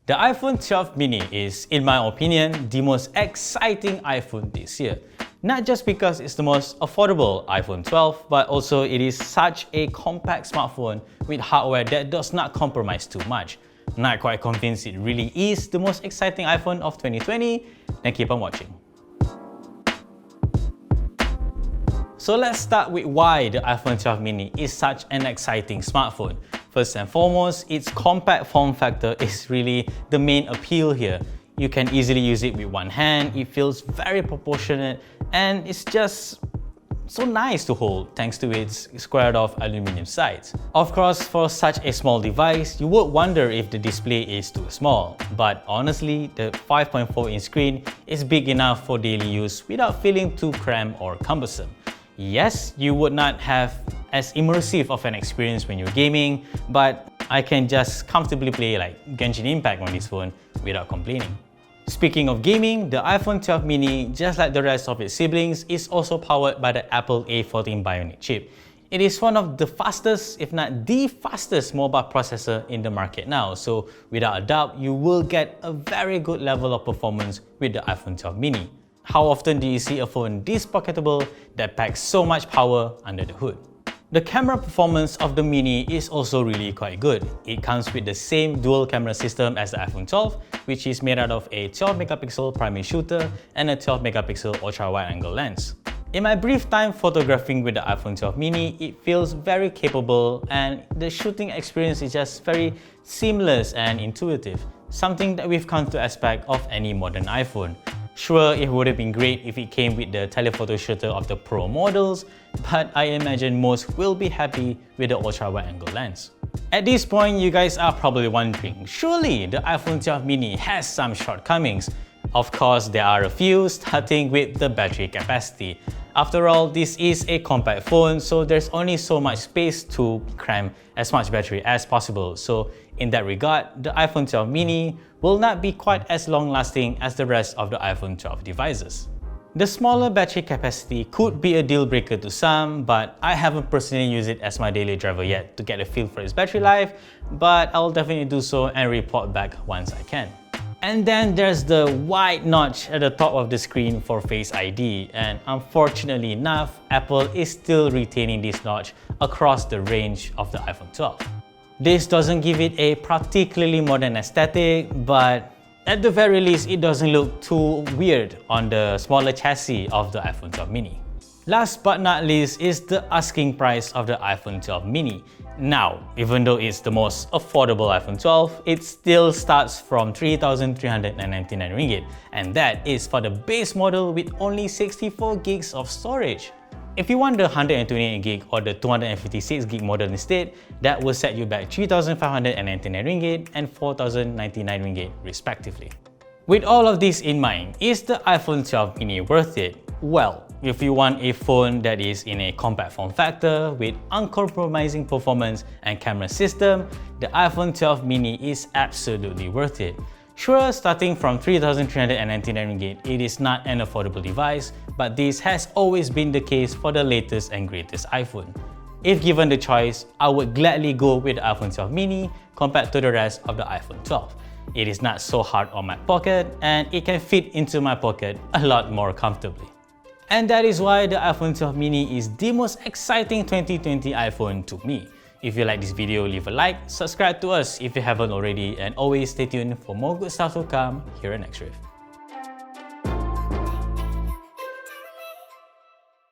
The iPhone 12 mini is, in my opinion, the most exciting iPhone this year. Not just because it's the most affordable iPhone 12, but also it is such a compact smartphone with hardware that does not compromise too much. Not quite convinced it really is the most exciting iPhone of 2020? Then keep on watching. So let's start with why the iPhone 12 mini is such an exciting smartphone. First and foremost, its compact form factor is really the main appeal here. You can easily use it with one hand, it feels very proportionate, and it's just so nice to hold thanks to its squared-off aluminum sides. Of course, for such a small device, you would wonder if the display is too small. But honestly, the 5.4-inch screen is big enough for daily use without feeling too cramped or cumbersome. Yes, you would not have as immersive of an experience when you're gaming, but I can just comfortably play like Genshin Impact on this phone without complaining. Speaking of gaming, the iPhone 12 mini, just like the rest of its siblings, is also powered by the Apple A14 Bionic chip. It is one of the fastest, if not the fastest mobile processor in the market now, so without a doubt, you will get a very good level of performance with the iPhone 12 mini. How often do you see a phone this pocketable that packs so much power under the hood? The camera performance of the mini is also really quite good. It comes with the same dual camera system as the iPhone 12, which is made out of a 12-megapixel primary shooter and a 12-megapixel ultra-wide-angle lens. In my brief time photographing with the iPhone 12 mini, it feels very capable and the shooting experience is just very seamless and intuitive, something that we've come to expect of any modern iPhone. Sure, it would have been great if it came with the telephoto shutter of the Pro models, but I imagine most will be happy with the ultra-wide-angle lens. At this point, you guys are probably wondering, surely the iPhone 12 mini has some shortcomings. Of course, there are a few, starting with the battery capacity. After all, this is a compact phone, so there's only so much space to cram as much battery as possible. So in that regard, the iPhone 12 mini will not be quite as long-lasting as the rest of the iPhone 12 devices. The smaller battery capacity could be a deal breaker to some, but I haven't personally used it as my daily driver yet to get a feel for its battery life, but I'll definitely do so and report back once I can. And then there's the wide notch at the top of the screen for Face ID, and unfortunately enough, Apple is still retaining this notch across the range of the iPhone 12. This doesn't give it a particularly modern aesthetic, but at the very least, it doesn't look too weird on the smaller chassis of the iPhone 12 mini. Last but not least is the asking price of the iPhone 12 mini. Now, even though it's the most affordable iPhone 12, it still starts from 3,399 ringgit, and that is for the base model with only 64 gigs of storage. If you want the 128 gig or the 256 gig model instead, that will set you back 3,599 ringgit and 4,099 ringgit respectively. With all of this in mind, is the iPhone 12 mini worth it? Well, if you want a phone that is in a compact form factor with uncompromising performance and camera system, the iPhone 12 mini is absolutely worth it. Sure, starting from 3,399 ringgit, it is not an affordable device, but this has always been the case for the latest and greatest iPhone. If given the choice, I would gladly go with the iPhone 12 mini compared to the rest of the iPhone 12. It is not so hard on my pocket, and it can fit into my pocket a lot more comfortably. And that is why the iPhone 12 mini is the most exciting 2020 iPhone to me. If you like this video, leave a like, subscribe to us if you haven't already, and always stay tuned for more good stuff to come here at Next Riff.